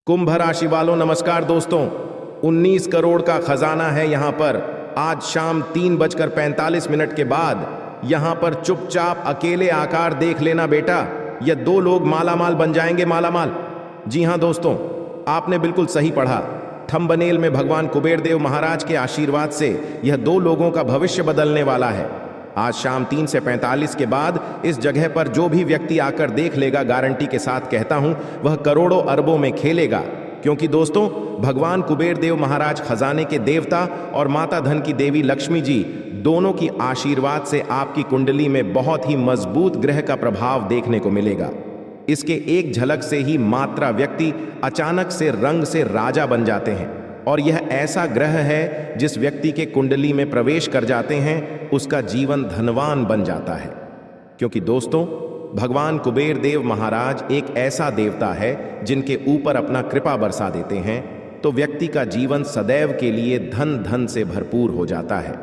कुंभ राशि वालों नमस्कार दोस्तों। 19 करोड़ का खजाना है यहां पर। आज शाम 3:45 के बाद यहां पर चुपचाप अकेले आकार देख लेना बेटा। ये दो लोग मालामाल बन जाएंगे, मालामाल। जी हां दोस्तों, आपने बिल्कुल सही पढ़ा। थंबनेल में भगवान कुबेर देव महाराज के आशीर्वाद से यह दो लोगों का भविष्य बदलने वाला है। आज शाम 3 से 45 के बाद इस जगह पर जो भी व्यक्ति आकर देख लेगा, गारंटी के साथ कहता हूं, वह करोड़ों अरबों में खेलेगा। क्योंकि दोस्तों, भगवान कुबेर देव महाराज खजाने के देवता और माता धन की देवी लक्ष्मी जी दोनों की आशीर्वाद से आपकी कुंडली में बहुत ही मजबूत ग्रह का प्रभाव देखने को मिलेगा। इसके एक झलक से ही मात्रा व्यक्ति अचानक से रंग से राजा बन जाते हैं। और यह ऐसा ग्रह है जिस व्यक्ति के कुंडली में प्रवेश कर जाते हैं उसका जीवन धनवान बन जाता है। क्योंकि दोस्तों, भगवान कुबेर देव महाराज एक ऐसा देवता है जिनके ऊपर अपना कृपा बरसा देते हैं तो व्यक्ति का जीवन सदैव के लिए धन धन से भरपूर हो जाता है।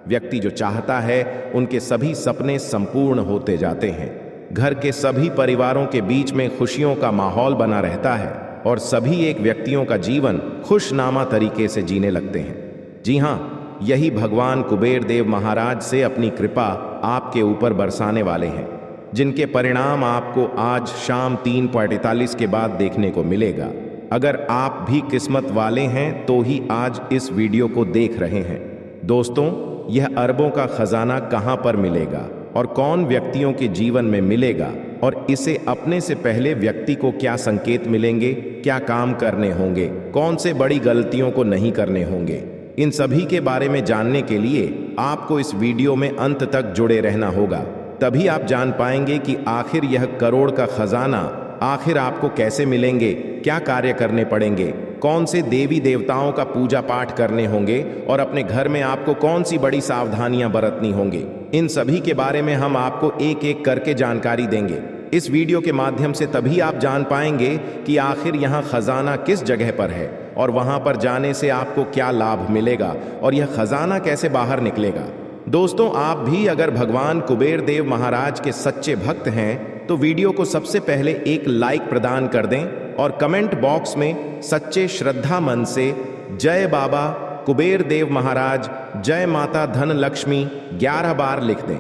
व्यक्ति जो चाहता है उनके सभी सपने संपूर्ण होते जाते हैं। घर के सभी परिवारों के बीच में खुशियों का माहौल बना रहता है और सभी एक व्यक्तियों का जीवन खुशनामा तरीके से जीने लगते हैं। जी हां, यही भगवान कुबेर देव महाराज से अपनी कृपा आपके ऊपर बरसाने वाले हैं, जिनके परिणाम आपको आज शाम 3:45 के बाद देखने को मिलेगा। अगर आप भी किस्मत वाले हैं तो ही आज इस वीडियो को देख रहे हैं। दोस्तों, यह अरबों का खजाना कहां पर मिलेगा और कौन व्यक्तियों के जीवन में मिलेगा और इसे अपने से पहले व्यक्ति को क्या संकेत मिलेंगे, क्या काम करने होंगे, कौन से बड़ी गलतियों को नहीं करने होंगे, इन सभी के बारे में जानने के लिए आपको इस वीडियो में अंत तक जुड़े रहना होगा। तभी आप जान पाएंगे कि आखिर यह करोड़ का खजाना आखिर आपको कैसे मिलेंगे, क्या कार्य करने पड़ेंगे, कौन से देवी देवताओं का पूजा पाठ करने होंगे और अपने घर में आपको कौन सी बड़ी सावधानियां बरतनी होंगी। इन सभी के बारे में हम आपको एक एक करके जानकारी देंगे इस वीडियो के माध्यम से। तभी आप जान पाएंगे कि आखिर यहाँ खजाना किस जगह पर है और वहां पर जाने से आपको क्या लाभ मिलेगा और यह खजाना कैसे बाहर निकलेगा। दोस्तों, आप भी अगर भगवान कुबेर देव महाराज के सच्चे भक्त हैं तो वीडियो को सबसे पहले एक लाइक प्रदान कर दें और कमेंट बॉक्स में सच्चे श्रद्धा मन से जय बाबा कुबेर देव महाराज, जय माता धन लक्ष्मी 11 बार लिख दें।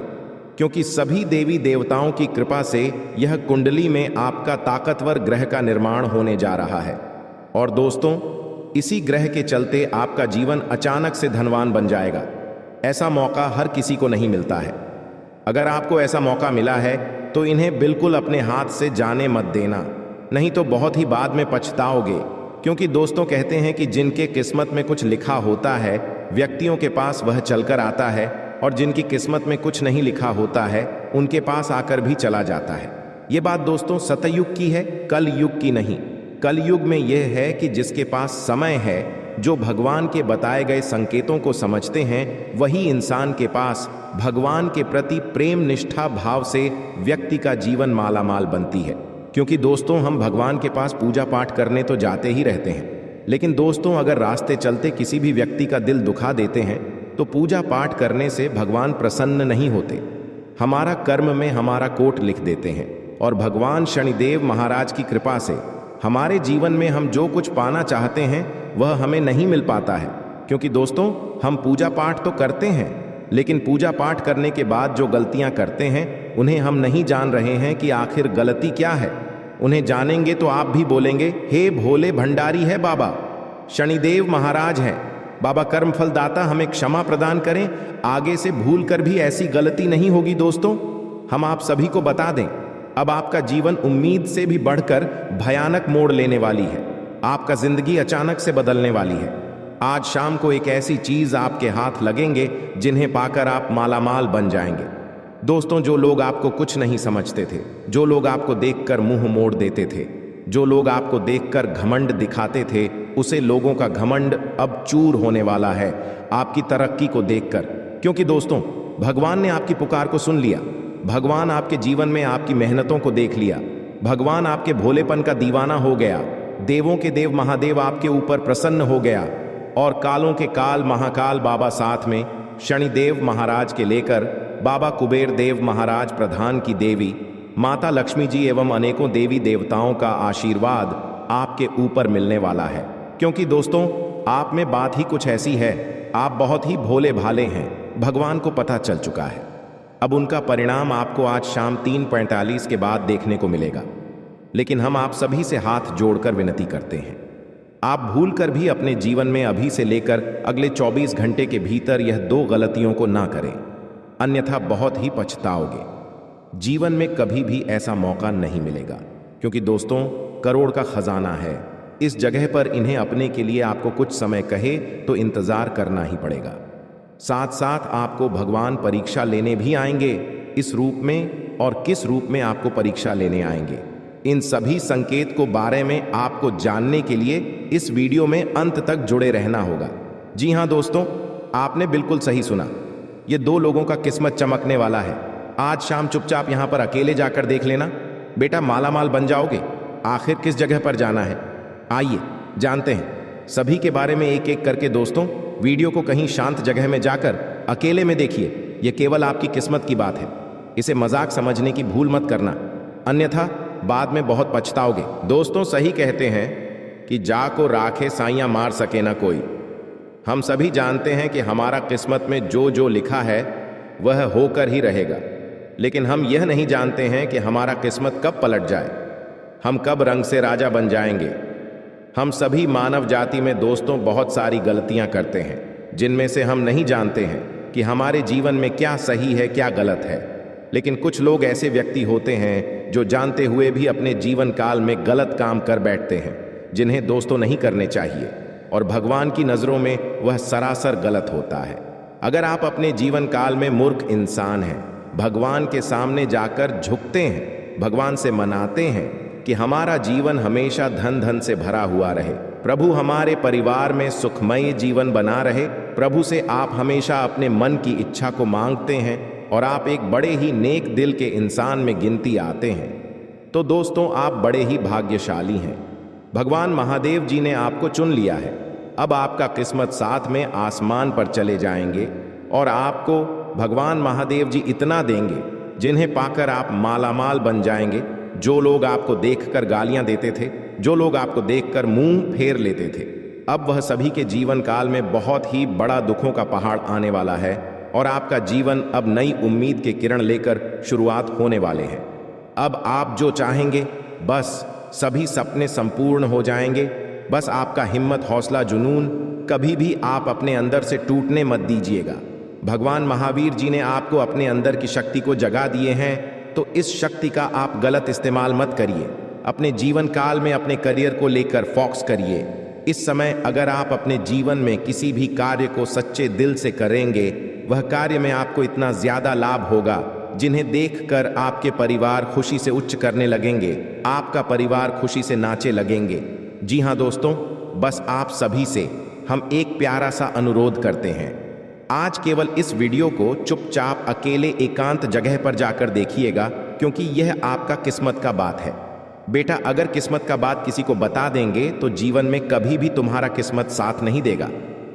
क्योंकि सभी देवी देवताओं की कृपा से यह कुंडली में आपका ताकतवर ग्रह का निर्माण होने जा रहा है। और दोस्तों, इसी ग्रह के चलते आपका जीवन अचानक से धनवान बन जाएगा। ऐसा मौका हर किसी को नहीं मिलता है। अगर आपको ऐसा मौका मिला है तो इन्हें बिल्कुल अपने हाथ से जाने मत देना, नहीं तो बहुत ही बाद में पछताओगे। क्योंकि दोस्तों, कहते हैं कि जिनके किस्मत में कुछ लिखा होता है व्यक्तियों के पास वह चलकर आता है, और जिनकी किस्मत में कुछ नहीं लिखा होता है उनके पास आकर भी चला जाता है। ये बात दोस्तों सतयुग की है, कल युग की नहीं। कल युग में यह है कि जिसके पास समय है, जो भगवान के बताए गए संकेतों को समझते हैं, वही इंसान के पास भगवान के प्रति प्रेम निष्ठा भाव से व्यक्ति का जीवन मालामाल बनती है। क्योंकि दोस्तों, हम भगवान के पास पूजा पाठ करने तो जाते ही रहते हैं, लेकिन दोस्तों अगर रास्ते चलते किसी भी व्यक्ति का दिल दुखा देते हैं तो पूजा पाठ करने से भगवान प्रसन्न नहीं होते। हमारा कर्म में हमारा कोट लिख देते हैं और भगवान शनिदेव महाराज की कृपा से हमारे जीवन में हम जो कुछ पाना चाहते हैं वह हमें नहीं मिल पाता है। क्योंकि दोस्तों, हम पूजा पाठ तो करते हैं, लेकिन पूजा पाठ करने के बाद जो गलतियां करते हैं उन्हें हम नहीं जान रहे हैं कि आखिर गलती क्या है। उन्हें जानेंगे तो आप भी बोलेंगे, हे भोले भंडारी है बाबा, शनिदेव महाराज हैं, बाबा कर्मफल दाता, हमें क्षमा प्रदान करें, आगे से भूल कर भी ऐसी गलती नहीं होगी। दोस्तों, हम आप सभी को बता दें, अब आपका जीवन उम्मीद से भी बढ़कर भयानक मोड़ लेने वाली है। आपका जिंदगी अचानक से बदलने वाली है। आज शाम को एक ऐसी चीज आपके हाथ लगेंगे जिन्हें पाकर आप मालामाल बन जाएंगे। दोस्तों, जो लोग आपको कुछ नहीं समझते थे, जो लोग आपको देखकर मुंह मोड़ देते थे, जो लोग आपको देखकर घमंड दिखाते थे, उसे लोगों का घमंड अब चूर होने वाला है आपकी तरक्की को देखकर। क्योंकि दोस्तों, भगवान ने आपकी पुकार को सुन लिया। भगवान आपके जीवन में आपकी मेहनतों को देख लिया। भगवान आपके भोलेपन का दीवाना हो गया। देवों के देव महादेव आपके ऊपर प्रसन्न हो गया और कालों के काल महाकाल बाबा साथ में शनिदेव महाराज के लेकर बाबा कुबेर देव महाराज प्रधान की देवी माता लक्ष्मी जी एवं अनेकों देवी देवताओं का आशीर्वाद आपके ऊपर मिलने वाला है। क्योंकि दोस्तों, आप में बात ही कुछ ऐसी है, आप बहुत ही भोले भाले हैं, भगवान को पता चल चुका है। अब उनका परिणाम आपको आज शाम 3:45 के बाद देखने को मिलेगा। लेकिन हम आप सभी से हाथ जोड़कर विनती करते हैं, आप भूलकर भी अपने जीवन में अभी से लेकर अगले 24 घंटे के भीतर यह 2 गलतियों को ना करें, अन्यथा बहुत ही पछताओगे। जीवन में कभी भी ऐसा मौका नहीं मिलेगा, क्योंकि दोस्तों, करोड़ का खजाना है। इस जगह पर इन्हें अपने के लिए आपको कुछ समय कहे तो इंतजार करना ही पड़ेगा। साथ साथ आपको भगवान परीक्षा लेने भी आएंगे। इस रूप में और किस रूप में आपको परीक्षा लेने आएंगे, इन सभी संकेत को बारे में आपको जानने के लिए इस वीडियो में अंत तक जुड़े रहना होगा। जी हाँ दोस्तों, आपने बिल्कुल सही सुना। ये 2 लोगों का किस्मत चमकने वाला है। आज शाम चुपचाप यहां पर अकेले जाकर देख लेना। बेटा, मालामाल बन जाओगे। आखिर किस जगह पर जाना है, आइए जानते हैं सभी के बारे में एक एक करके। दोस्तों, वीडियो को कहीं शांत जगह में जाकर अकेले में देखिए। यह केवल आपकी किस्मत की बात है, इसे मजाक समझने की भूल मत करना, अन्यथा बाद में बहुत पछताओगे। दोस्तों, सही कहते हैं कि जा को राखे साइयां मार सके ना कोई। हम सभी जानते हैं कि हमारा किस्मत में जो जो लिखा है वह होकर ही रहेगा, लेकिन हम यह नहीं जानते हैं कि हमारा किस्मत कब पलट जाए, हम कब रंग से राजा बन जाएंगे। हम सभी मानव जाति में दोस्तों बहुत सारी गलतियां करते हैं, जिनमें से हम नहीं जानते हैं कि हमारे जीवन में क्या सही है क्या गलत है। लेकिन कुछ लोग ऐसे व्यक्ति होते हैं जो जानते हुए भी अपने जीवन काल में गलत काम कर बैठते हैं, जिन्हें दोस्तों नहीं करने चाहिए, और भगवान की नज़रों में वह सरासर गलत होता है। अगर आप अपने जीवन काल में मूर्ख इंसान हैं, भगवान के सामने जाकर झुकते हैं, भगवान से मनाते हैं कि हमारा जीवन हमेशा धन धन से भरा हुआ रहे, प्रभु हमारे परिवार में सुखमय जीवन बना रहे, प्रभु से आप हमेशा अपने मन की इच्छा को मांगते हैं और आप एक बड़े ही नेक दिल के इंसान में गिनती आते हैं, तो दोस्तों आप बड़े ही भाग्यशाली हैं। भगवान महादेव जी ने आपको चुन लिया है। अब आपका किस्मत साथ में आसमान पर चले जाएंगे और आपको भगवान महादेव जी इतना देंगे जिन्हें पाकर आप मालामाल बन जाएंगे। जो लोग आपको देखकर गालियां देते थे, जो लोग आपको देखकर मुंह फेर लेते थे, अब वह सभी के जीवन काल में बहुत ही बड़ा दुखों का पहाड़ आने वाला है और आपका जीवन अब नई उम्मीद के किरण लेकर शुरुआत होने वाले हैं। अब आप जो चाहेंगे, बस सभी सपने संपूर्ण हो जाएंगे। बस आपका हिम्मत, हौसला, जुनून कभी भी आप अपने अंदर से टूटने मत दीजिएगा। भगवान महावीर जी ने आपको अपने अंदर की शक्ति को जगा दिए हैं, तो इस शक्ति का आप गलत इस्तेमाल मत करिए। अपने जीवन काल में अपने करियर को लेकर फोकस करिए। इस समय अगर आप अपने जीवन में किसी भी कार्य को सच्चे दिल से करेंगे, वह कार्य में आपको इतना ज्यादा लाभ होगा, जिन्हें देखकर आपके परिवार खुशी से उच्च करने लगेंगे, आपका परिवार खुशी से नाचे लगेंगे। जी हाँ दोस्तों, बस आप सभी से हम एक प्यारा सा अनुरोध करते हैं। आज केवल इस वीडियो को चुपचाप अकेले एकांत जगह पर जाकर देखिएगा, क्योंकि यह आपका किस्मत का बात है। बेटा, अगर किस्मत का बात किसी को बता देंगे तो जीवन में कभी भी तुम्हारा किस्मत साथ नहीं देगा।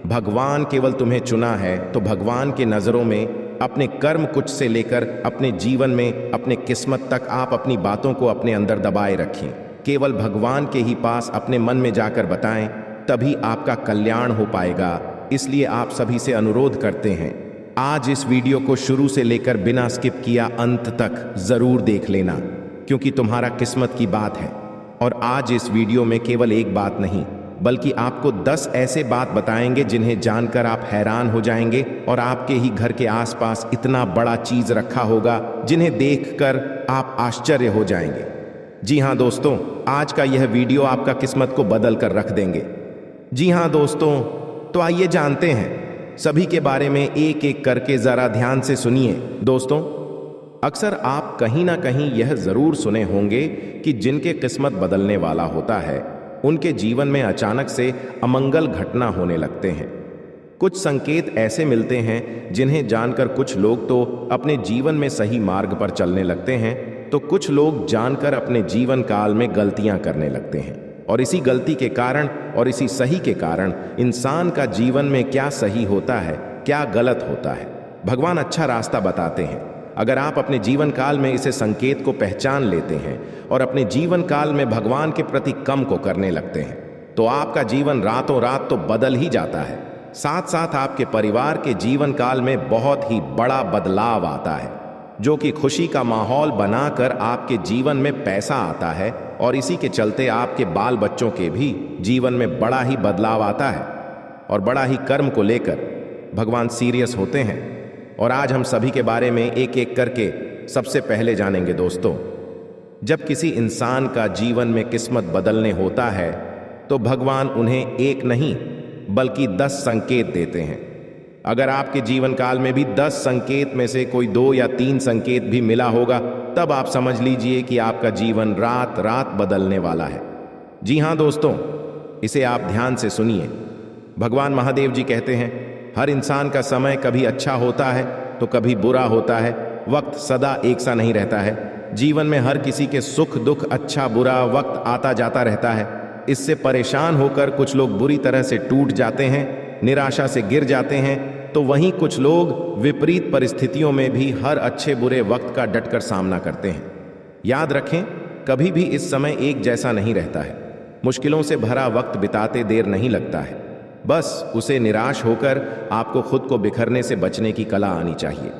भगवान केवल तुम्हें चुना है, तो भगवान के नज़रों में अपने कर्म कुछ से लेकर अपने जीवन में अपने किस्मत तक आप अपनी बातों को अपने अंदर दबाए रखें। केवल भगवान के ही पास अपने मन में जाकर बताएं, तभी आपका कल्याण हो पाएगा। इसलिए आप सभी से अनुरोध करते हैं, आज इस वीडियो को शुरू से लेकर बिना स्किप किया अंत तक जरूर देख लेना, क्योंकि तुम्हारा किस्मत की बात है। और आज इस वीडियो में केवल एक बात नहीं, बल्कि आपको 10 ऐसे बात बताएंगे जिन्हें जानकर आप हैरान हो जाएंगे, और आपके ही घर के आसपास इतना बड़ा चीज रखा होगा जिन्हें देखकर आप आश्चर्य हो जाएंगे। जी हाँ दोस्तों, आज का यह वीडियो आपका किस्मत को बदल कर रख देंगे। जी हाँ दोस्तों, तो आइए जानते हैं सभी के बारे में एक एक करके, जरा ध्यान से सुनिए। दोस्तों, अक्सर आप कहीं ना कहीं यह जरूर सुने होंगे कि जिनके किस्मत बदलने वाला होता है, उनके जीवन में अचानक से अमंगल घटना होने लगते हैं। कुछ संकेत ऐसे मिलते हैं जिन्हें जानकर कुछ लोग तो अपने जीवन में सही मार्ग पर चलने लगते हैं, तो कुछ लोग जानकर अपने जीवन काल में गलतियां करने लगते हैं। और इसी गलती के कारण और इसी सही के कारण इंसान का जीवन में क्या सही होता है, क्या गलत होता है, भगवान अच्छा रास्ता बताते हैं। अगर आप अपने जीवन काल में इसे संकेत को पहचान लेते हैं और अपने जीवन काल में भगवान के प्रति कम को करने लगते हैं, तो आपका जीवन रातों रात तो बदल ही जाता है। साथ साथ आपके परिवार के जीवन काल में बहुत ही बड़ा बदलाव आता है, जो कि खुशी का माहौल बनाकर आपके जीवन में पैसा आता है, और इसी के चलते आपके बाल बच्चों के भी जीवन में बड़ा ही बदलाव आता है और बड़ा ही कर्म को लेकर भगवान सीरियस होते हैं। और आज हम सभी के बारे में एक एक करके सबसे पहले जानेंगे दोस्तों। जब किसी इंसान का जीवन में किस्मत बदलने होता है तो भगवान उन्हें एक नहीं बल्कि 10 संकेत देते हैं। अगर आपके जीवन काल में भी 10 संकेत में से कोई 2 या 3 संकेत भी मिला होगा, तब आप समझ लीजिए कि आपका जीवन रात रात बदलने वाला है। जी हाँ दोस्तों, इसे आप ध्यान से सुनिए। भगवान महादेव जी कहते हैं, हर इंसान का समय कभी अच्छा होता है तो कभी बुरा होता है। वक्त सदा एक सा नहीं रहता है। जीवन में हर किसी के सुख दुख, अच्छा बुरा वक्त आता जाता रहता है। इससे परेशान होकर कुछ लोग बुरी तरह से टूट जाते हैं, निराशा से गिर जाते हैं, तो वहीं कुछ लोग विपरीत परिस्थितियों में भी हर अच्छे बुरे वक्त का डटकर सामना करते हैं। याद रखें, कभी भी इस समय एक जैसा नहीं रहता है। मुश्किलों से भरा वक्त बिताते देर नहीं लगता है। बस उसे निराश होकर आपको खुद को बिखरने से बचने की कला आनी चाहिए।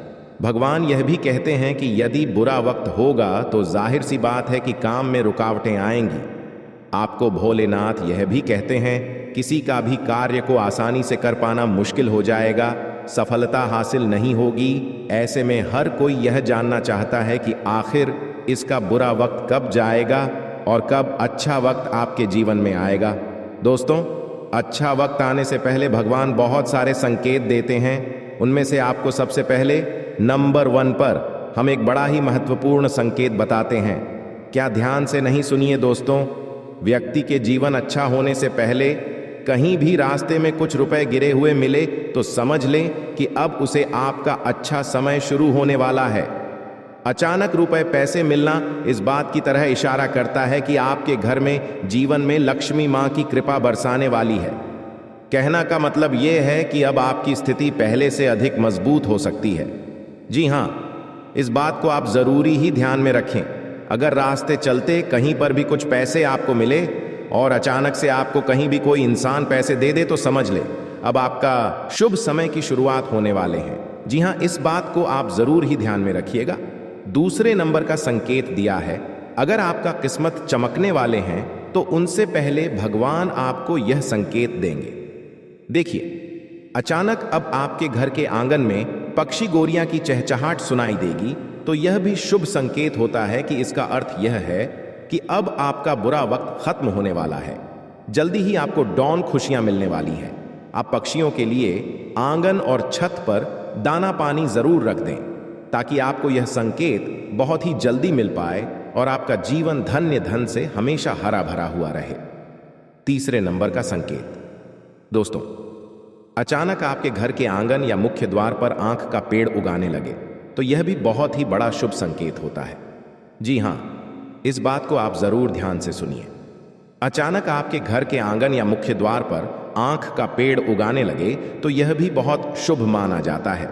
भगवान यह भी कहते हैं कि यदि बुरा वक्त होगा तो जाहिर सी बात है कि काम में रुकावटें आएंगी। आपको भोलेनाथ यह भी कहते हैं, किसी का भी कार्य को आसानी से कर पाना मुश्किल हो जाएगा, सफलता हासिल नहीं होगी। ऐसे में हर कोई यह जानना चाहता है कि आखिर इसका बुरा वक्त कब जाएगा और कब अच्छा वक्त आपके जीवन में आएगा। दोस्तों, अच्छा वक्त आने से पहले भगवान बहुत सारे संकेत देते हैं। उनमें से आपको सबसे पहले नंबर 1 पर हम एक बड़ा ही महत्वपूर्ण संकेत बताते हैं। क्या ध्यान से नहीं सुनिए दोस्तों। व्यक्ति के जीवन अच्छा होने से पहले कहीं भी रास्ते में कुछ रुपए गिरे हुए मिले तो समझ लें कि अब उसे आपका अच्छा समय शुरू होने वाला है। अचानक रुपए पैसे मिलना इस बात की तरह इशारा करता है कि आपके घर में जीवन में लक्ष्मी मां की कृपा बरसाने वाली है। कहना का मतलब यह है कि अब आपकी स्थिति पहले से अधिक मजबूत हो सकती है। जी हां, इस बात को आप जरूरी ही ध्यान में रखें। अगर रास्ते चलते कहीं पर भी कुछ पैसे आपको मिले और अचानक से आपको कहीं भी कोई इंसान पैसे दे दे, तो समझ ले अब आपका शुभ समय की शुरुआत होने वाले हैं। जी हां, इस बात को आप जरूर ही ध्यान में रखिएगा। दूसरे नंबर का संकेत दिया है, अगर आपका किस्मत चमकने वाले हैं तो उनसे पहले भगवान आपको यह संकेत देंगे। देखिए, अचानक अब आपके घर के आंगन में पक्षी गोरियां की चहचहाट सुनाई देगी, तो यह भी शुभ संकेत होता है कि इसका अर्थ यह है कि अब आपका बुरा वक्त खत्म होने वाला है। जल्दी ही आपको डॉन खुशियां मिलने वाली हैं। आप पक्षियों के लिए आंगन और छत पर दाना पानी जरूर रख दें, ताकि आपको यह संकेत बहुत ही जल्दी मिल पाए और आपका जीवन धन्य धन से हमेशा हरा भरा हुआ रहे। तीसरे नंबर का संकेत दोस्तों, अचानक आपके घर के आंगन या मुख्य द्वार पर आंख का पेड़ उगाने लगे, तो यह भी बहुत ही बड़ा शुभ संकेत होता है। जी हां, इस बात को आप जरूर ध्यान से सुनिए। अचानक आपके घर के आंगन या मुख्य द्वार पर आंख का पेड़ उगाने लगे, तो यह भी बहुत शुभ माना जाता है।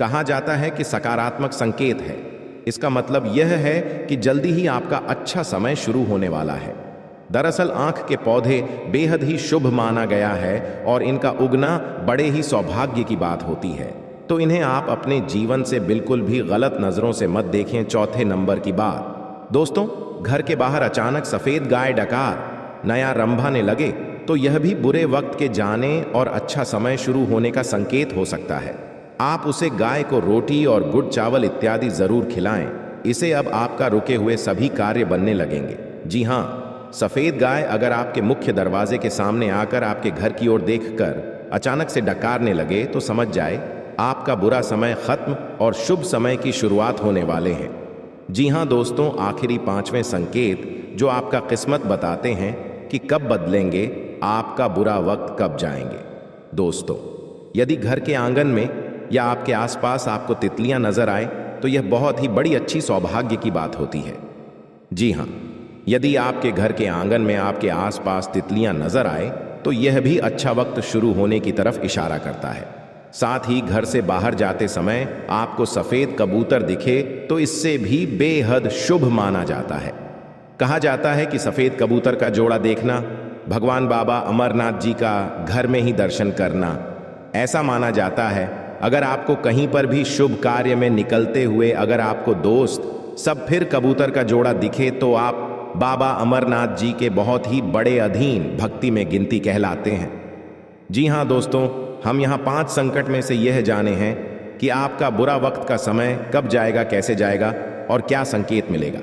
कहा जाता है कि सकारात्मक संकेत है। इसका मतलब यह है कि जल्दी ही आपका अच्छा समय शुरू होने वाला है। दरअसल आंख के पौधे बेहद ही शुभ माना गया है और इनका उगना बड़े ही सौभाग्य की बात होती है, तो इन्हें आप अपने जीवन से बिल्कुल भी गलत नजरों से मत देखें। चौथे नंबर की बात दोस्तों, घर के बाहर अचानक सफेद गाय डकार नया रंभाने लगे, तो यह भी बुरे वक्त के जाने और अच्छा समय शुरू होने का संकेत हो सकता है। आप उसे गाय को रोटी और गुड़ चावल इत्यादि जरूर खिलाएं। इसे अब आपका रुके हुए सभी कार्य बनने लगेंगे। जी हां, सफेद गाय अगर आपके मुख्य दरवाजे के सामने आकर आपके घर की ओर देखकर अचानक से डकारने लगे, तो समझ जाए आपका बुरा समय खत्म और शुभ समय की शुरुआत होने वाले हैं। जी हां दोस्तों, आखिरी 5वें संकेत जो आपका किस्मत बताते हैं कि कब बदलेंगे, आपका बुरा वक्त कब जाएंगे। दोस्तों, यदि घर के आंगन में या आपके आसपास आपको तितलियां नजर आए, तो यह बहुत ही बड़ी अच्छी सौभाग्य की बात होती है। जी हां, यदि आपके घर के आंगन में आपके आसपास तितलियां नजर आए, तो यह भी अच्छा वक्त शुरू होने की तरफ इशारा करता है। साथ ही घर से बाहर जाते समय आपको सफेद कबूतर दिखे तो इससे भी बेहद शुभ माना जाता है। कहा जाता है कि सफेद कबूतर का जोड़ा देखना भगवान बाबा अमरनाथ जी का घर में ही दर्शन करना। ऐसा माना जाता है अगर आपको कहीं पर भी शुभ कार्य में निकलते हुए अगर आपको दोस्त सब फिर कबूतर का जोड़ा दिखे तो आप बाबा अमरनाथ जी के बहुत ही बड़े अधीन भक्ति में गिनती कहलाते हैं। जी हाँ दोस्तों, हम यहाँ 5 संकट में से यह जाने हैं कि आपका बुरा वक्त का समय कब जाएगा, कैसे जाएगा और क्या संकेत मिलेगा।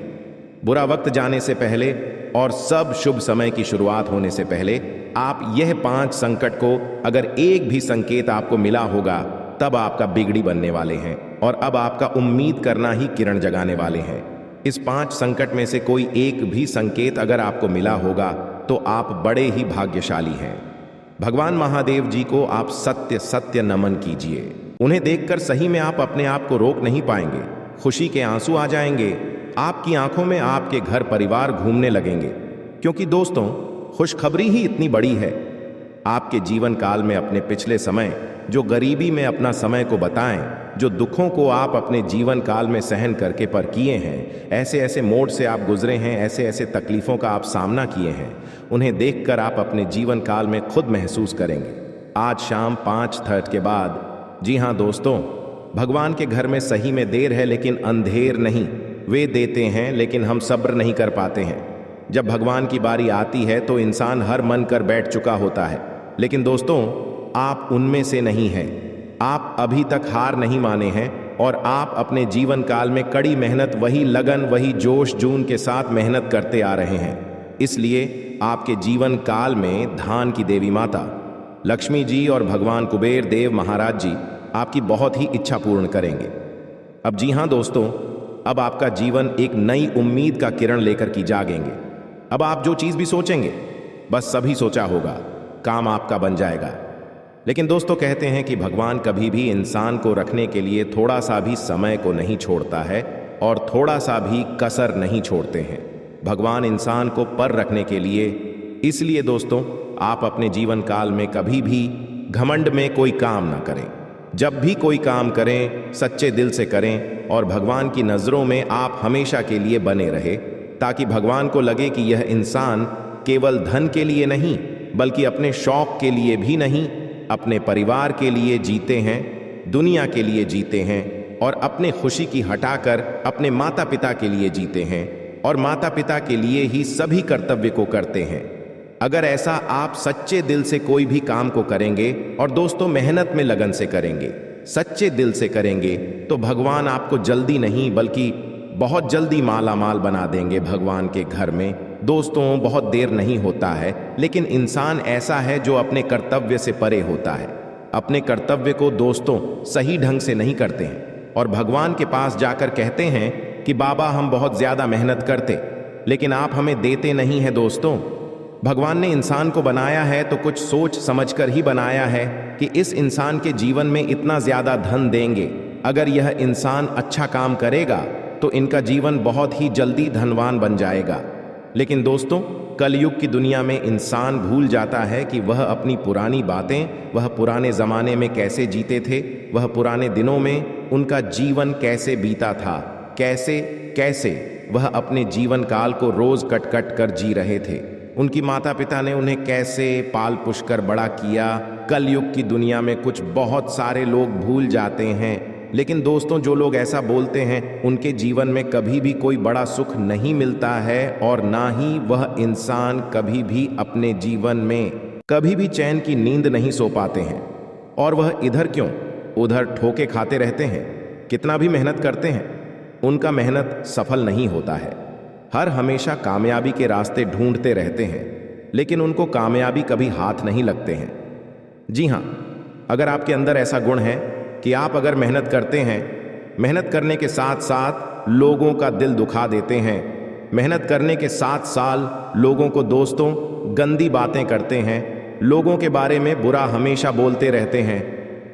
बुरा वक्त जाने से पहले और सब शुभ समय की शुरुआत होने से पहले आप यह 5 संकट को अगर एक भी संकेत आपको मिला होगा तब आपका बिगड़ी बनने वाले हैं और अब आपका उम्मीद करना ही किरण जगाने वाले हैं। इस 5 संकट में से कोई एक भी संकेत अगर आपको मिला होगा तो आप बड़े ही भाग्यशाली हैं। भगवान महादेव जी को आप सत्य सत्य नमन कीजिए। उन्हें देखकर सही में आप अपने आप को रोक नहीं पाएंगे, खुशी के आंसू आ जाएंगे, आपकी आंखों में आपके घर परिवार घूमने लगेंगे। क्योंकि दोस्तों, खुशखबरी ही इतनी बड़ी है। आपके जीवन काल में अपने पिछले समय जो गरीबी में अपना समय को बताएं, जो दुखों को आप अपने जीवन काल में सहन करके पर किए हैं, ऐसे ऐसे मोड़ से आप गुजरे हैं, ऐसे ऐसे तकलीफों का आप सामना किए हैं, उन्हें देखकर आप अपने जीवन काल में खुद महसूस करेंगे। आज शाम 5:30 के बाद, जी हाँ दोस्तों, भगवान के घर में सही में देर है लेकिन अंधेर नहीं। वे देते हैं लेकिन हम सब्र नहीं कर पाते हैं। जब भगवान की बारी आती है तो इंसान हर मन कर बैठ चुका होता है। लेकिन दोस्तों, आप उनमें से नहीं हैं। आप अभी तक हार नहीं माने हैं और आप अपने जीवन काल में कड़ी मेहनत, वही लगन, वही जोश जून के साथ मेहनत करते आ रहे हैं। इसलिए आपके जीवन काल में धान की देवी माता लक्ष्मी जी और भगवान कुबेर देव महाराज जी आपकी बहुत ही इच्छा पूर्ण करेंगे। अब जी हाँ दोस्तों, अब आपका जीवन एक नई उम्मीद का किरण लेकर की जागेंगे। अब आप जो चीज़ भी सोचेंगे, बस सभी सोचा होगा, काम आपका बन जाएगा। लेकिन दोस्तों, कहते हैं कि भगवान कभी भी इंसान को रखने के लिए थोड़ा सा भी समय को नहीं छोड़ता है और थोड़ा सा भी कसर नहीं छोड़ते हैं। भगवान इंसान को पर रखने के लिए। इसलिए दोस्तों, आप अपने जीवन काल में कभी भी घमंड में कोई काम ना करें। जब भी कोई काम करें, सच्चे दिल से करें और भगवान की नज़रों में आप हमेशा के लिए बने रहे, ताकि भगवान को लगे कि यह इंसान केवल धन के लिए नहीं बल्कि अपने शौक के लिए भी नहीं, अपने परिवार के लिए जीते हैं, दुनिया के लिए जीते हैं और अपने खुशी की हटाकर अपने माता पिता के लिए जीते हैं और माता पिता के लिए ही सभी कर्तव्य को करते हैं। अगर ऐसा आप सच्चे दिल से कोई भी काम को करेंगे और दोस्तों मेहनत में लगन से करेंगे, सच्चे दिल से करेंगे, तो भगवान आपको जल्दी नहीं बल्कि बहुत जल्दी माला माल बना देंगे भगवान के घर में। दोस्तों, बहुत देर नहीं होता है, लेकिन इंसान ऐसा है जो अपने कर्तव्य से परे होता है। अपने कर्तव्य को दोस्तों सही ढंग से नहीं करते हैं और भगवान के पास जाकर कहते हैं कि बाबा हम बहुत ज़्यादा मेहनत करते, लेकिन आप हमें देते नहीं हैं। दोस्तों, भगवान ने इंसान को बनाया है तो कुछ सोच समझकर ही बनाया है कि इस इंसान के जीवन में इतना ज़्यादा धन देंगे। अगर यह इंसान अच्छा काम करेगा तो इनका जीवन बहुत ही जल्दी धनवान बन जाएगा। लेकिन दोस्तों, कलयुग की दुनिया में इंसान भूल जाता है कि वह अपनी पुरानी बातें, वह पुराने ज़माने में कैसे जीते थे, वह पुराने दिनों में उनका जीवन कैसे बीता था, कैसे कैसे वह अपने जीवन काल को रोज़ कट कट कर जी रहे थे। उनकी माता पिता ने उन्हें कैसे पाल पुष कर बड़ा किया। कलयुग की दुनिया में कुछ बहुत सारे लोग भूल जाते हैं। लेकिन दोस्तों, जो लोग ऐसा बोलते हैं उनके जीवन में कभी भी कोई बड़ा सुख नहीं मिलता है और ना ही वह इंसान कभी भी अपने जीवन में कभी भी चैन की नींद नहीं सो पाते हैं। और वह इधर क्यों उधर ठोके खाते रहते हैं। कितना भी मेहनत करते हैं, उनका मेहनत सफल नहीं होता है। हर हमेशा कामयाबी के रास्ते ढूंढते रहते हैं, लेकिन उनको कामयाबी कभी हाथ नहीं लगते हैं। जी हाँ, अगर आपके अंदर ऐसा गुण है कि आप अगर मेहनत करते हैं, मेहनत करने के साथ साथ लोगों का दिल दुखा देते हैं, मेहनत करने के 7 साल लोगों को दोस्तों गंदी बातें करते हैं, लोगों के बारे में बुरा हमेशा बोलते रहते हैं,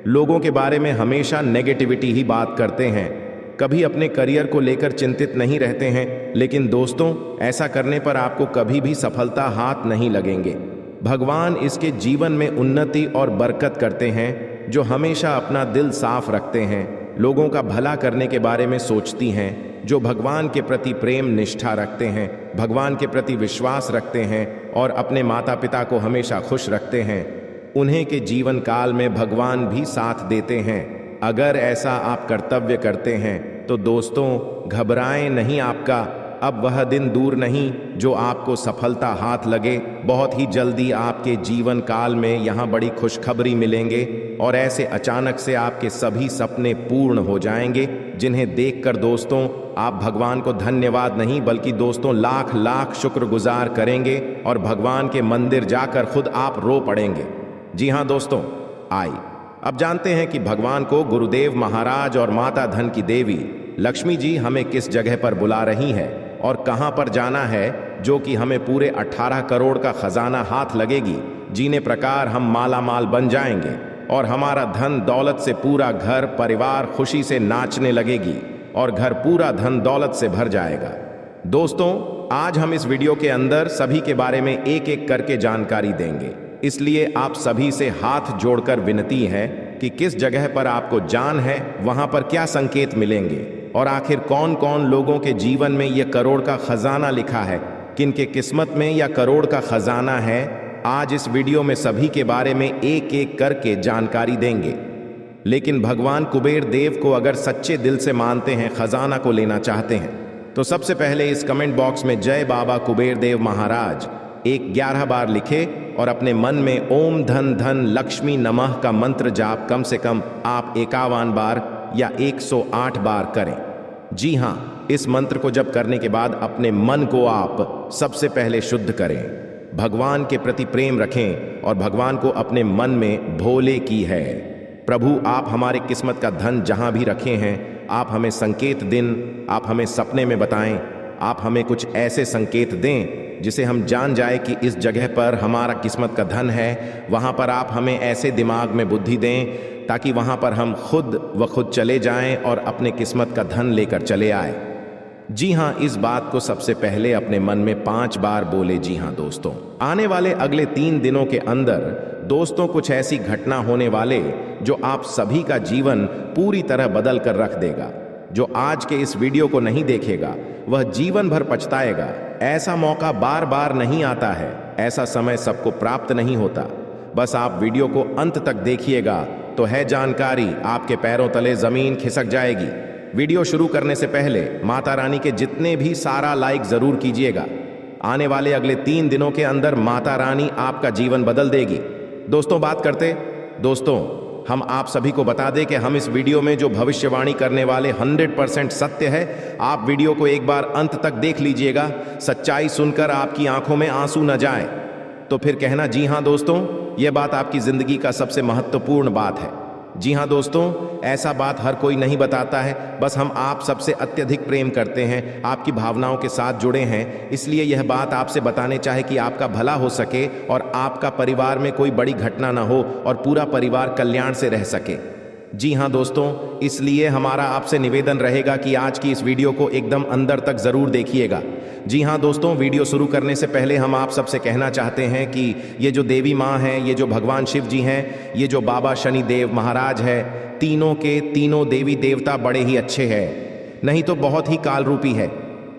लोगों के बारे में हमेशा नेगेटिविटी ही बात करते हैं, कभी अपने करियर को लेकर चिंतित नहीं रहते हैं, लेकिन दोस्तों ऐसा करने पर आपको कभी भी सफलता हाथ नहीं लगेंगे। भगवान इसके जीवन में उन्नति और बरकत करते हैं जो हमेशा अपना दिल साफ रखते हैं, लोगों का भला करने के बारे में सोचती हैं, जो भगवान के प्रति प्रेम निष्ठा रखते हैं, भगवान के प्रति विश्वास रखते हैं और अपने माता पिता को हमेशा खुश रखते हैं, उन्हें के जीवन काल में भगवान भी साथ देते हैं। अगर ऐसा आप कर्तव्य करते हैं तो दोस्तों घबराएं नहीं, आपका अब वह दिन दूर नहीं जो आपको सफलता हाथ लगे। बहुत ही जल्दी आपके जीवन काल में यहाँ बड़ी खुशखबरी मिलेंगे और ऐसे अचानक से आपके सभी सपने पूर्ण हो जाएंगे, जिन्हें देखकर दोस्तों आप भगवान को धन्यवाद नहीं बल्कि दोस्तों लाख लाख शुक्रगुजार करेंगे और भगवान के मंदिर जाकर खुद आप रो पड़ेंगे। जी हाँ दोस्तों, अब जानते हैं कि भगवान को गुरुदेव महाराज और माता धन की देवी लक्ष्मी जी हमें किस जगह पर बुला रही है और कहां पर जाना है, जो कि हमें पूरे 18 करोड़ का खजाना हाथ लगेगी, जीने प्रकार हम माला माल बन जाएंगे और हमारा धन दौलत से पूरा घर परिवार खुशी से नाचने लगेगी और घर पूरा धन दौलत से भर जाएगा। दोस्तों आज हम इस वीडियो के अंदर सभी के बारे में एक एक करके जानकारी देंगे, इसलिए आप सभी से हाथ जोड़कर विनती है कि किस जगह पर आपको जान है, वहां पर क्या संकेत मिलेंगे और आखिर कौन कौन लोगों के जीवन में यह करोड़ का खजाना लिखा है, किनके किस्मत में यह करोड़ का खजाना है। आज इस वीडियो में सभी के बारे में एक एक करके जानकारी देंगे। लेकिन भगवान कुबेर देव को अगर सच्चे दिल से मानते हैं, खजाना को लेना चाहते हैं, तो सबसे पहले इस कमेंट बॉक्स में जय बाबा कुबेर देव महाराज 11 बार लिखे और अपने मन में ओम धन धन लक्ष्मी नमः का मंत्र जाप कम से कम आप 51 बार या 108 बार करें। जी हाँ, इस मंत्र को जप करने के बाद अपने मन को आप सबसे पहले शुद्ध करें, भगवान के प्रति प्रेम रखें और भगवान को अपने मन में भोले की है। प्रभु आप हमारे किस्मत का धन जहां भी रखे हैं, आप हमें संकेत दिन, आप हमें सपने में बताएं, आप हमें कुछ ऐसे संकेत दें जिसे हम जान जाए कि इस जगह पर हमारा किस्मत का धन है। वहां पर आप हमें ऐसे दिमाग में बुद्धि दें ताकि वहां पर हम खुद चले जाएं और अपने किस्मत का धन लेकर चले आए। जी हाँ, इस बात को सबसे पहले अपने मन में 5 बार बोले। जी हाँ दोस्तों, आने वाले अगले 3 दिनों के अंदर दोस्तों कुछ ऐसी घटना होने वाले जो आप सभी का जीवन पूरी तरह बदल कर रख देगा। जो आज के इस वीडियो को नहीं देखेगा वह जीवन भर पछताएगा। ऐसा मौका बार बार नहीं आता है, ऐसा समय सबको प्राप्त नहीं होता। बस आप वीडियो को अंत तक देखिएगा तो है जानकारी आपके पैरों तले जमीन खिसक जाएगी। वीडियो शुरू करने से पहले माता रानी के जितने भी सारा लाइक जरूर कीजिएगा। आने वाले अगले 3 दिनों के अंदर माता रानी आपका जीवन बदल देगी। दोस्तों दोस्तों हम आप सभी को बता दें कि हम इस वीडियो में जो भविष्यवाणी करने वाले 100% सत्य है। आप वीडियो को एक बार अंत तक देख लीजिएगा, सच्चाई सुनकर आपकी आंखों में आंसू न जाए तो फिर कहना जी हाँ दोस्तों, यह बात आपकी जिंदगी का सबसे महत्वपूर्ण बात है। जी हाँ दोस्तों, ऐसा बात हर कोई नहीं बताता है, बस हम आप सबसे अत्यधिक प्रेम करते हैं, आपकी भावनाओं के साथ जुड़े हैं, इसलिए यह बात आपसे बताने चाहे कि आपका भला हो सके और आपका परिवार में कोई बड़ी घटना ना हो और पूरा परिवार कल्याण से रह सके। जी हाँ दोस्तों, इसलिए हमारा आपसे निवेदन रहेगा कि आज की इस वीडियो को एकदम अंदर तक जरूर देखिएगा। जी हाँ दोस्तों, वीडियो शुरू करने से पहले हम आप सबसे कहना चाहते हैं कि ये जो देवी माँ हैं, ये जो भगवान शिव जी हैं, ये जो बाबा शनि देव महाराज है, तीनों के तीनों देवी देवता बड़े ही अच्छे हैं, नहीं तो बहुत ही काल रूपी है।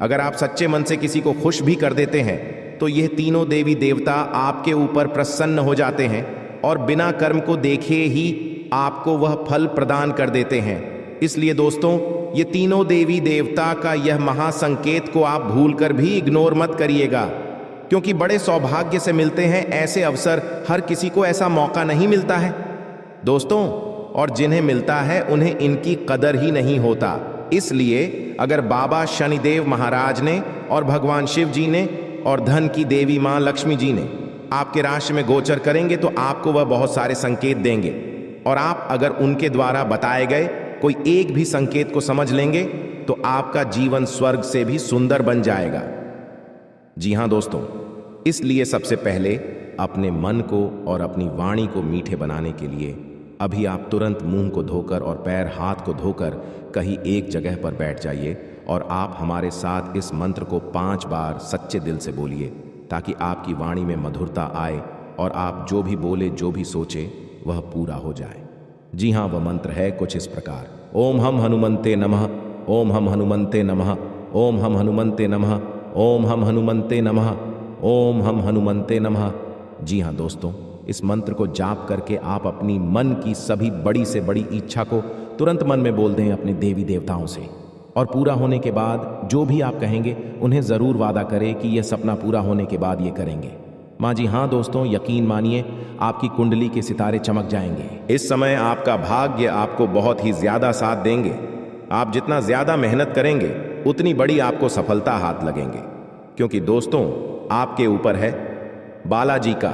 अगर आप सच्चे मन से किसी को खुश भी कर देते हैं तो ये तीनों देवी देवता आपके ऊपर प्रसन्न हो जाते हैं और बिना कर्म को देखे ही आपको वह फल प्रदान कर देते हैं। इसलिए दोस्तों, ये तीनों देवी देवता का यह महासंकेत को आप भूलकर भी इग्नोर मत करिएगा, क्योंकि बड़े सौभाग्य से मिलते हैं ऐसे अवसर। हर किसी को ऐसा मौका नहीं मिलता है दोस्तों, और जिन्हें मिलता है उन्हें इनकी कदर ही नहीं होता। इसलिए अगर बाबा शनिदेव महाराज ने और भगवान शिव जी ने और धन की देवी मां लक्ष्मी जी ने आपके राशि में गोचर करेंगे तो आपको वह बहुत सारे संकेत देंगे, और आप अगर उनके द्वारा बताए गए कोई एक भी संकेत को समझ लेंगे तो आपका जीवन स्वर्ग से भी सुंदर बन जाएगा। जी हां दोस्तों, इसलिए सबसे पहले अपने मन को और अपनी वाणी को मीठे बनाने के लिए अभी आप तुरंत मुंह को धोकर और पैर हाथ को धोकर कहीं एक जगह पर बैठ जाइए और आप हमारे साथ इस मंत्र को 5 बार सच्चे दिल से बोलिए, ताकि आपकी वाणी में मधुरता आए और आप जो भी बोले, जो भी सोचे, वह पूरा हो जाए। जी हाँ, वह मंत्र है कुछ इस प्रकार। ओम हम हनुमंते नमः, ओम हम हनुमंते नमः, ओम हम हनुमंते नमः, ओम हम हनुमंते नमः, ओम हम हनुमंते नमः। जी हाँ दोस्तों, इस मंत्र को जाप करके आप अपनी मन की सभी बड़ी से बड़ी इच्छा को तुरंत मन में बोल दें अपने देवी देवताओं से, और पूरा होने के बाद जो भी आप कहेंगे उन्हें ज़रूर वादा करें कि यह सपना पूरा होने के बाद ये करेंगे। माँ जी हाँ दोस्तों, यकीन मानिए आपकी कुंडली के सितारे चमक जाएंगे। इस समय आपका भाग्य आपको बहुत ही ज़्यादा साथ देंगे। आप जितना ज़्यादा मेहनत करेंगे उतनी बड़ी आपको सफलता हाथ लगेंगे, क्योंकि दोस्तों आपके ऊपर है बालाजी का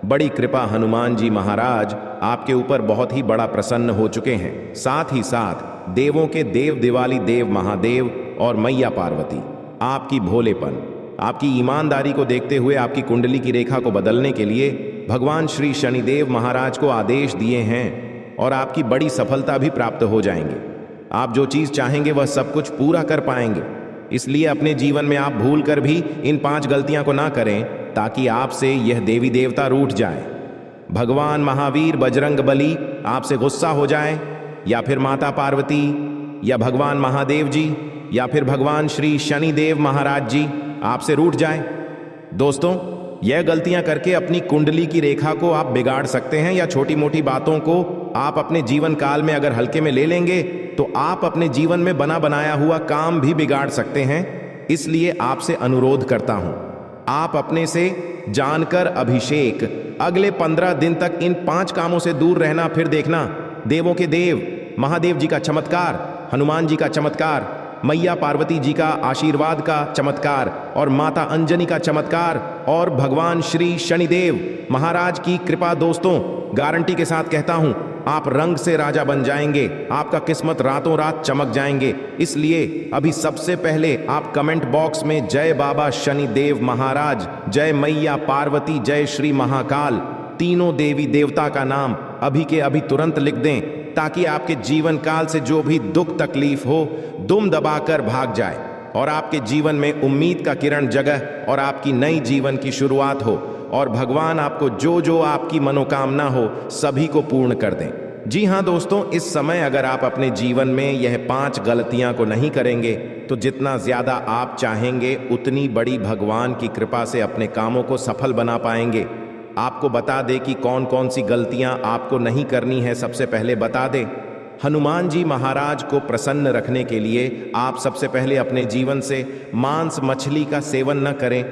बड़ी कृपा। हनुमान जी महाराज आपके ऊपर बहुत ही बड़ा प्रसन्न हो चुके हैं। साथ ही साथ देवों के देव दिवाली देव महादेव और मैया पार्वती आपकी भोलेपन, आपकी ईमानदारी को देखते हुए आपकी कुंडली की रेखा को बदलने के लिए भगवान श्री शनिदेव महाराज को आदेश दिए हैं, और आपकी बड़ी सफलता भी प्राप्त हो जाएंगे। आप जो चीज़ चाहेंगे वह सब कुछ पूरा कर पाएंगे। इसलिए अपने जीवन में आप भूल कर भी इन 5 गलतियां को ना करें, ताकि आपसे यह देवी देवता रूठ जाए। भगवान महावीर बजरंग बली आपसे गुस्सा हो जाए, या फिर माता पार्वती, या भगवान महादेव जी, या फिर भगवान श्री शनिदेव महाराज जी आपसे रूठ जाए। दोस्तों, यह गलतियां करके अपनी कुंडली की रेखा को आप बिगाड़ सकते हैं, या छोटी मोटी बातों को आप अपने जीवन काल में अगर हल्के में ले लेंगे तो आप अपने जीवन में बना बनाया हुआ काम भी बिगाड़ सकते हैं। इसलिए आपसे अनुरोध करता हूं, आप अपने से जानकर अभिषेक अगले 15 दिन तक इन 5 कामों से दूर रहना। फिर देखना देवों के देव महादेव जी का चमत्कार, हनुमान जी का चमत्कार, मैया पार्वती जी का आशीर्वाद का चमत्कार, और माता अंजनी का चमत्कार, और भगवान श्री शनिदेव महाराज की कृपा। दोस्तों गारंटी के साथ कहता हूं, आप रंग से राजा बन जाएंगे, आपका किस्मत रातों रात चमक जाएंगे। इसलिए अभी सबसे पहले आप कमेंट बॉक्स में जय बाबा शनिदेव महाराज, जय मैया पार्वती, जय श्री महाकाल, तीनों देवी देवता का नाम अभी के अभी तुरंत लिख दें, ताकि आपके जीवन काल से जो भी दुख तकलीफ हो दुम दबाकर भाग जाए, और आपके जीवन में उम्मीद का किरण जगह और आपकी नई जीवन की शुरुआत हो, और भगवान आपको जो जो आपकी मनोकामना हो सभी को पूर्ण कर दें। जी हाँ दोस्तों, इस समय अगर आप अपने जीवन में यह 5 गलतियां को नहीं करेंगे तो जितना ज्यादा आप चाहेंगे उतनी बड़ी भगवान की कृपा से अपने कामों को सफल बना पाएंगे। आपको बता दे कि कौन कौन सी गलतियां आपको नहीं करनी है। सबसे पहले बता दे, हनुमान जी महाराज को प्रसन्न रखने के लिए आप सबसे पहले अपने जीवन से मांस मछली का सेवन न करें।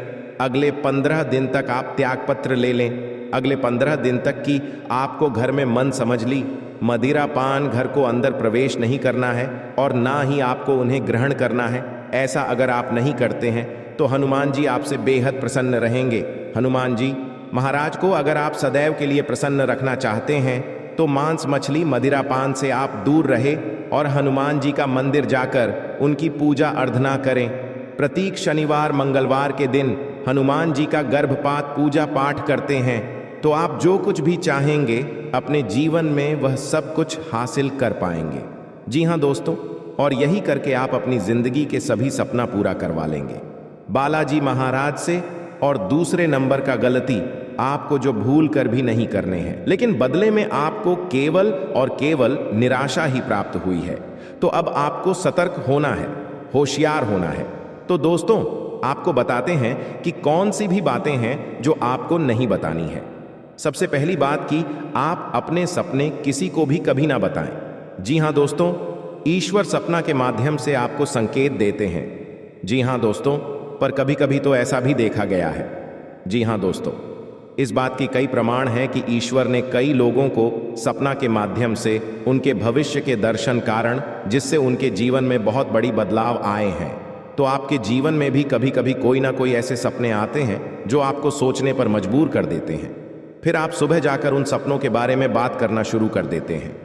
अगले 15 दिन तक आप त्यागपत्र ले लें। अगले 15 दिन तक की आपको घर में मन समझ ली मदिरा पान घर को अंदर प्रवेश नहीं करना है, और ना ही आपको उन्हें ग्रहण करना है। ऐसा अगर आप नहीं करते हैं तो हनुमान जी आपसे बेहद प्रसन्न रहेंगे। हनुमान जी महाराज को अगर आप सदैव के लिए प्रसन्न रखना चाहते हैं तो मांस मछली मदिरा पान से आप दूर रहे, और हनुमान जी का मंदिर जाकर उनकी पूजा अर्चना करें। प्रत्येक शनिवार मंगलवार के दिन हनुमान जी का गर्भपात पूजा पाठ करते हैं तो आप जो कुछ भी चाहेंगे अपने जीवन में वह सब कुछ हासिल कर पाएंगे। जी हाँ दोस्तों, और यही करके आप अपनी जिंदगी के सभी सपना पूरा करवा लेंगे बालाजी महाराज से। और दूसरे नंबर का गलती आपको जो भूल कर भी नहीं करने हैं, लेकिन बदले में आपको केवल और केवल निराशा ही प्राप्त हुई है, तो अब आपको सतर्क होना है, होशियार होना है। तो दोस्तों आपको बताते हैं कि कौन सी भी बातें हैं जो आपको नहीं बतानी है। सबसे पहली बात कि आप अपने सपने किसी को भी कभी ना बताएं। जी हाँ दोस्तों, ईश्वर सपना के माध्यम से आपको संकेत देते हैं। जी हाँ दोस्तों, पर कभी कभी तो ऐसा भी देखा गया है। जी हाँ दोस्तों, इस बात की कई प्रमाण हैं कि ईश्वर ने कई लोगों को सपना के माध्यम से उनके भविष्य के दर्शन कारण, जिससे उनके जीवन में बहुत बड़ी बदलाव आए हैं। तो आपके जीवन में भी कभी कभी कोई ना कोई ऐसे सपने आते हैं जो आपको सोचने पर मजबूर कर देते हैं। फिर आप सुबह जाकर उन सपनों के बारे में बात करना शुरू कर देते हैं।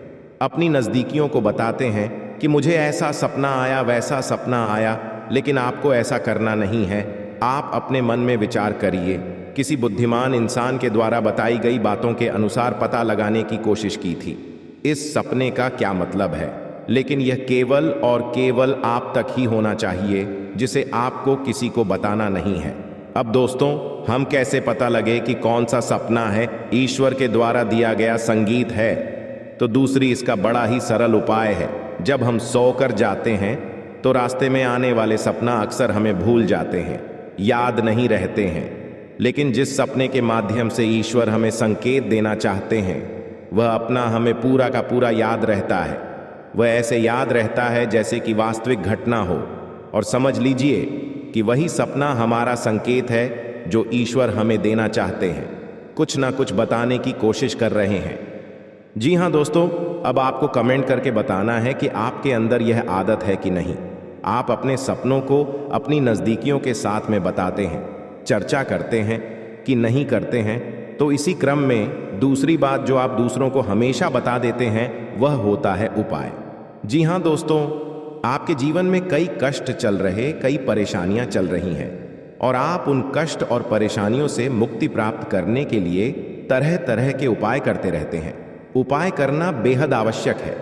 अपनी नज़दीकियों को बताते हैं कि मुझे ऐसा सपना आया, वैसा सपना आया, लेकिन आपको ऐसा करना नहीं है। आप अपने मन में विचार करिए। किसी बुद्धिमान इंसान के द्वारा बताई गई बातों के अनुसार पता लगाने की कोशिश की थी इस सपने का क्या मतलब है, लेकिन यह केवल और केवल आप तक ही होना चाहिए, जिसे आपको किसी को बताना नहीं है। अब दोस्तों, हम कैसे पता लगे कि कौन सा सपना है ईश्वर के द्वारा दिया गया संगीत है? तो दूसरी इसका बड़ा ही सरल उपाय है। जब हम सोकर जाते हैं तो रास्ते में आने वाले सपना अक्सर हमें भूल जाते हैं, याद नहीं रहते हैं। लेकिन जिस सपने के माध्यम से ईश्वर हमें संकेत देना चाहते हैं वह अपना हमें पूरा का पूरा याद रहता है। वह ऐसे याद रहता है जैसे कि वास्तविक घटना हो। और समझ लीजिए कि वही सपना हमारा संकेत है जो ईश्वर हमें देना चाहते हैं, कुछ ना कुछ बताने की कोशिश कर रहे हैं। जी हाँ दोस्तों, अब आपको कमेंट करके बताना है कि आपके अंदर यह आदत है कि नहीं। आप अपने सपनों को अपनी नज़दीकियों के साथ में बताते हैं, चर्चा करते हैं कि नहीं करते हैं। तो इसी क्रम में दूसरी बात जो आप दूसरों को हमेशा बता देते हैं वह होता है उपाय। जी हाँ दोस्तों, आपके जीवन में कई कष्ट चल रहे, कई परेशानियां चल रही हैं और आप उन कष्ट और परेशानियों से मुक्ति प्राप्त करने के लिए तरह तरह के उपाय करते रहते हैं। उपाय करना बेहद आवश्यक है।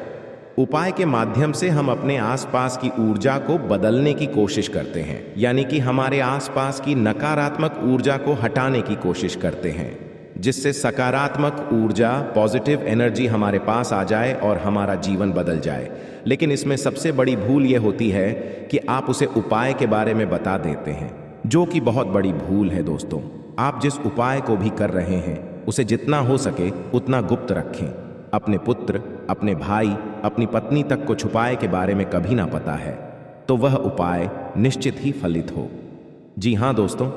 उपाय के माध्यम से हम अपने आसपास की ऊर्जा को बदलने की कोशिश करते हैं, यानी कि हमारे आसपास की नकारात्मक ऊर्जा को हटाने की कोशिश करते हैं, जिससे सकारात्मक ऊर्जा, पॉजिटिव एनर्जी हमारे पास आ जाए और हमारा जीवन बदल जाए। लेकिन इसमें सबसे बड़ी भूल यह होती है कि आप उसे उपाय के बारे में बता देते हैं, जो कि बहुत बड़ी भूल है दोस्तों। आप जिस उपाय को भी कर रहे हैं उसे जितना हो सके उतना गुप्त रखें। अपने पुत्र, अपने भाई, अपनी पत्नी तक को छुपाए के बारे में कभी ना पता है तो वह उपाय निश्चित ही फलित हो। जी हाँ दोस्तों,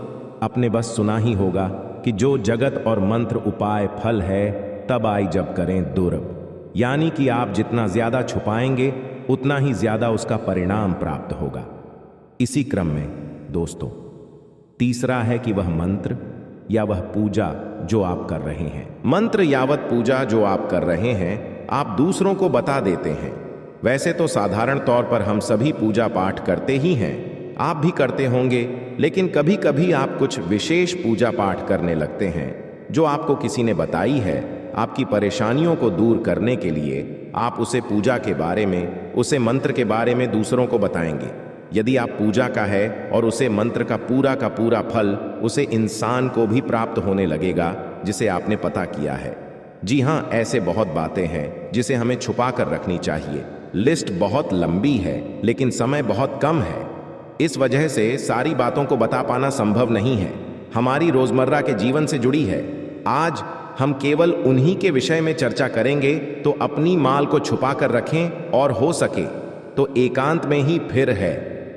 आपने बस सुना ही होगा कि जो जगत और मंत्र उपाय फल है तब आई जब करें दुर्लभ, यानी कि आप जितना ज्यादा छुपाएंगे उतना ही ज्यादा उसका परिणाम प्राप्त होगा। इसी क्रम में दोस्तों, तीसरा है कि वह मंत्र या वह पूजा जो आप कर रहे हैं, मंत्र यावत पूजा जो आप कर रहे हैं, आप दूसरों को बता देते हैं। वैसे तो साधारण तौर पर हम सभी पूजा पाठ करते ही हैं, आप भी करते होंगे, लेकिन कभी कभी आप कुछ विशेष पूजा पाठ करने लगते हैं जो आपको किसी ने बताई है। आपकी परेशानियों को दूर करने के लिए आप उसे पूजा के बारे में, उसे मंत्र के बारे में दूसरों को बताएंगे। यदि आप पूजा का है और उसे मंत्र का पूरा फल उसे इंसान को भी प्राप्त होने लगेगा जिसे आपने पता किया है। जी हाँ, ऐसे बहुत बातें हैं जिसे हमें छुपा कर रखनी चाहिए। लिस्ट बहुत लंबी है लेकिन समय बहुत कम है, इस वजह से सारी बातों को बता पाना संभव नहीं है। हमारी रोजमर्रा के जीवन से जुड़ी है। आज हम केवल उन्हीं के विषय में चर्चा करेंगे, तो अपनी माल को छुपा कर रखें और हो सके तो एकांत में ही फिर है।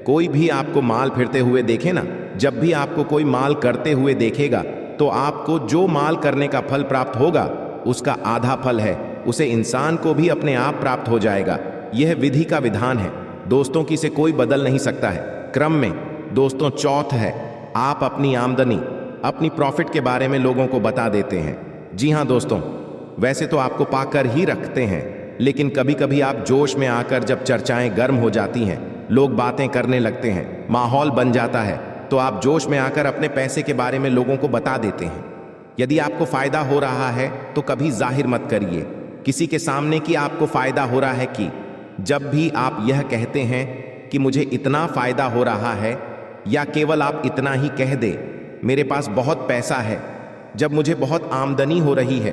कोई भी आपको माल फिरते हुए देखे ना, जब भी आपको कोई माल करते हुए देखेगा तो आपको जो माल करने का फल प्राप्त होगा उसका आधा फल है, उसे इंसान को भी अपने आप प्राप्त हो जाएगा। यह विधि का विधान है दोस्तों, की से कोई बदल नहीं सकता है। क्रम में दोस्तों, चौथ है, आप अपनी आमदनी, अपनी प्रॉफिट के बारे में लोगों को बता देते हैं। जी हाँ दोस्तों, वैसे तो आपको पाकर ही रखते हैं, लेकिन कभी कभी आप जोश में आकर जब चर्चाएं गर्म हो जाती हैं, लोग बातें करने लगते हैं, माहौल बन जाता है, तो आप जोश में आकर अपने पैसे के बारे में लोगों को बता देते हैं। यदि आपको फायदा हो रहा है तो कभी जाहिर मत करिए किसी के सामने कि आपको फायदा हो रहा है। कि जब भी आप यह कहते हैं कि मुझे इतना फायदा हो रहा है, या केवल आप इतना ही कह दे मेरे पास बहुत पैसा है, जब मुझे बहुत आमदनी हो रही है,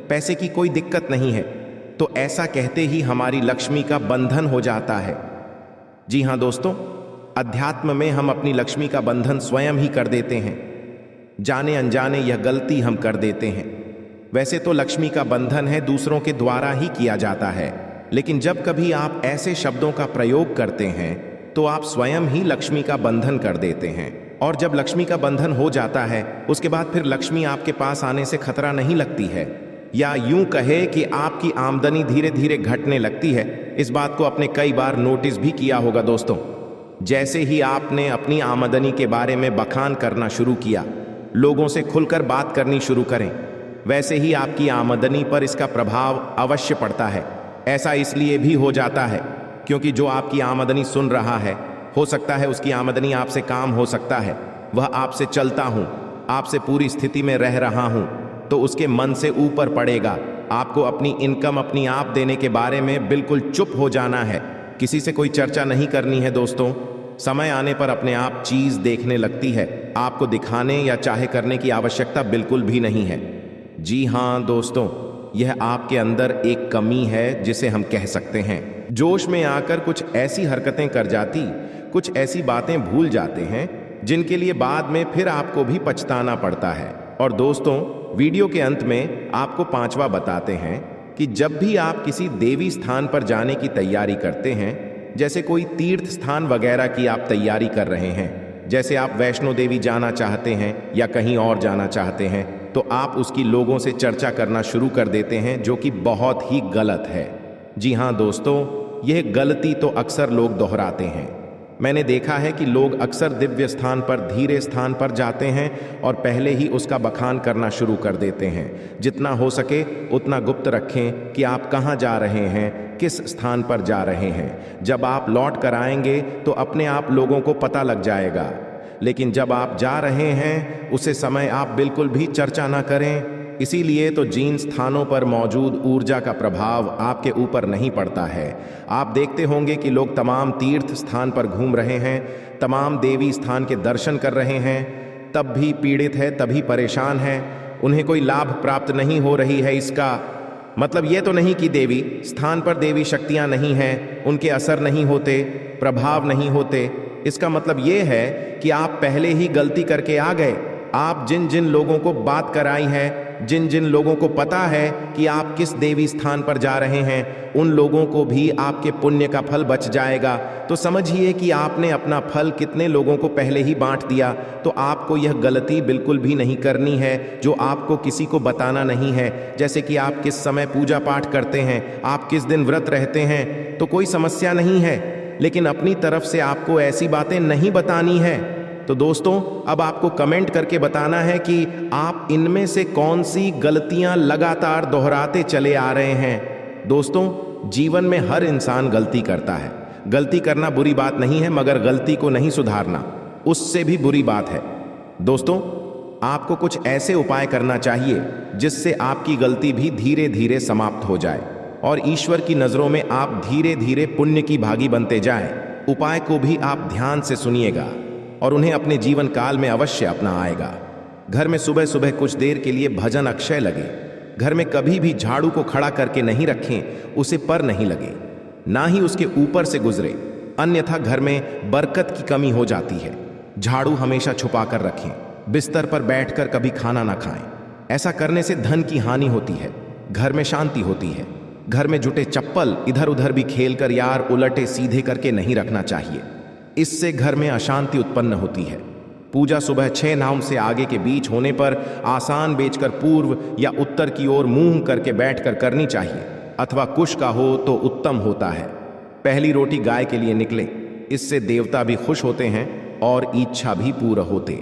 पैसे की कोई दिक्कत नहीं है, तो ऐसा कहते ही हमारी लक्ष्मी का बंधन हो जाता है। जी हाँ दोस्तों, अध्यात्म में हम अपनी लक्ष्मी का बंधन स्वयं ही कर देते हैं। जाने अनजाने यह गलती हम कर देते हैं। वैसे तो लक्ष्मी का बंधन है दूसरों के द्वारा ही किया जाता है, लेकिन जब कभी आप ऐसे शब्दों का प्रयोग करते हैं तो आप स्वयं ही लक्ष्मी का बंधन कर देते हैं। और जब लक्ष्मी का बंधन हो जाता है उसके बाद फिर लक्ष्मी आपके पास आने से खतरा नहीं लगती है, या यूं कहे कि आपकी आमदनी धीरे धीरे घटने लगती है। इस बात को आपने कई बार नोटिस भी किया होगा दोस्तों। जैसे ही आपने अपनी आमदनी के बारे में बखान करना शुरू किया, लोगों से खुलकर बात करनी शुरू करें, वैसे ही आपकी आमदनी पर इसका प्रभाव अवश्य पड़ता है। ऐसा इसलिए भी हो जाता है क्योंकि जो आपकी आमदनी सुन रहा है, हो सकता है उसकी आमदनी आपसे काम हो सकता है, वह आपसे चलता हूं, आपसे पूरी स्थिति में रह रहा हूं, तो उसके मन से ऊपर पड़ेगा। आपको अपनी इनकम अपनी आप देने के बारे में बिल्कुल चुप हो जाना है, किसी से कोई चर्चा नहीं करनी है दोस्तों। समय आने पर अपने आप चीज देखने लगती है, आपको दिखाने या चाहे करने की आवश्यकता बिल्कुल भी नहीं है। जी हाँ दोस्तों, यह आपके अंदर एक कमी है जिसे हम कह सकते हैं। जोश में आकर कुछ ऐसी हरकतें कर जाती, कुछ ऐसी बातें भूल जाते हैं जिनके लिए बाद में फिर आपको भी पछताना पड़ता है। और दोस्तों, वीडियो के अंत में आपको पांचवा बताते हैं कि जब भी आप किसी देवी स्थान पर जाने की तैयारी करते हैं, जैसे कोई तीर्थ स्थान वगैरह की आप तैयारी कर रहे हैं, जैसे आप वैष्णो देवी जाना चाहते हैं या कहीं और जाना चाहते हैं, तो आप उसकी लोगों से चर्चा करना शुरू कर देते हैं, जो कि बहुत ही गलत है। जी हाँ दोस्तों, यह गलती तो अक्सर लोग दोहराते हैं। मैंने देखा है कि लोग अक्सर दिव्य स्थान पर, धीरे स्थान पर जाते हैं और पहले ही उसका बखान करना शुरू कर देते हैं। जितना हो सके उतना गुप्त रखें कि आप कहाँ जा रहे हैं, किस स्थान पर जा रहे हैं। जब आप लौट कर आएंगे तो अपने आप लोगों को पता लग जाएगा, लेकिन जब आप जा रहे हैं उसे समय आप बिल्कुल भी चर्चा ना करें। इसीलिए तो जिन स्थानों पर मौजूद ऊर्जा का प्रभाव आपके ऊपर नहीं पड़ता है। आप देखते होंगे कि लोग तमाम तीर्थ स्थान पर घूम रहे हैं, तमाम देवी स्थान के दर्शन कर रहे हैं, तब भी पीड़ित है, तभी परेशान है, उन्हें कोई लाभ प्राप्त नहीं हो रही है। इसका मतलब ये तो नहीं कि देवी स्थान पर देवी शक्तियां नहीं हैं, उनके असर नहीं होते, प्रभाव नहीं होते। इसका मतलब ये है कि आप पहले ही गलती करके आ गए। आप जिन जिन लोगों को बात कराई है, जिन जिन लोगों को पता है कि आप किस देवी स्थान पर जा रहे हैं, उन लोगों को भी आपके पुण्य का फल बच जाएगा। तो समझिए कि आपने अपना फल कितने लोगों को पहले ही बांट दिया। तो आपको यह गलती बिल्कुल भी नहीं करनी है जो आपको किसी को बताना नहीं है। जैसे कि आप किस समय पूजा पाठ करते हैं, आप किस दिन व्रत रहते हैं, तो कोई समस्या नहीं है, लेकिन अपनी तरफ से आपको ऐसी बातें नहीं बतानी है। तो दोस्तों, अब आपको कमेंट करके बताना है कि आप इनमें से कौन सी गलतियां लगातार दोहराते चले आ रहे हैं। दोस्तों, जीवन में हर इंसान गलती करता है। गलती करना बुरी बात नहीं है, मगर गलती को नहीं सुधारना उससे भी बुरी बात है। दोस्तों, आपको कुछ ऐसे उपाय करना चाहिए जिससे आपकी गलती भी धीरे धीरे समाप्त हो जाए और ईश्वर की नजरों में आप धीरे धीरे पुण्य की भागी बनते जाएं। उपाय को भी आप ध्यान से सुनिएगा और उन्हें अपने जीवन काल में अवश्य अपना आएगा। घर में सुबह सुबह कुछ देर के लिए भजन अक्षय लगे। घर में कभी भी झाड़ू को खड़ा करके नहीं रखें, उसे पर नहीं लगे, ना ही उसके ऊपर से गुजरे, अन्यथा घर में बरकत की कमी हो जाती है। झाड़ू हमेशा छुपा कर रखें। बिस्तर पर बैठकर कभी खाना ना खाएं। ऐसा करने से धन की हानि होती है, घर में शांति होती है। घर में जुटे चप्पल इधर उधर भी खेलकर यार उलटे सीधे करके नहीं रखना चाहिए, इससे घर में अशांति उत्पन्न होती है। पूजा सुबह 6 नाम से आगे के बीच होने पर आसान बेचकर पूर्व या उत्तर की ओर मुंह करके बैठकर करनी चाहिए, अथवा कुश का हो तो उत्तम होता है। पहली रोटी गाय के लिए निकले, इससे देवता भी खुश होते हैं और इच्छा भी पूर्ण होते।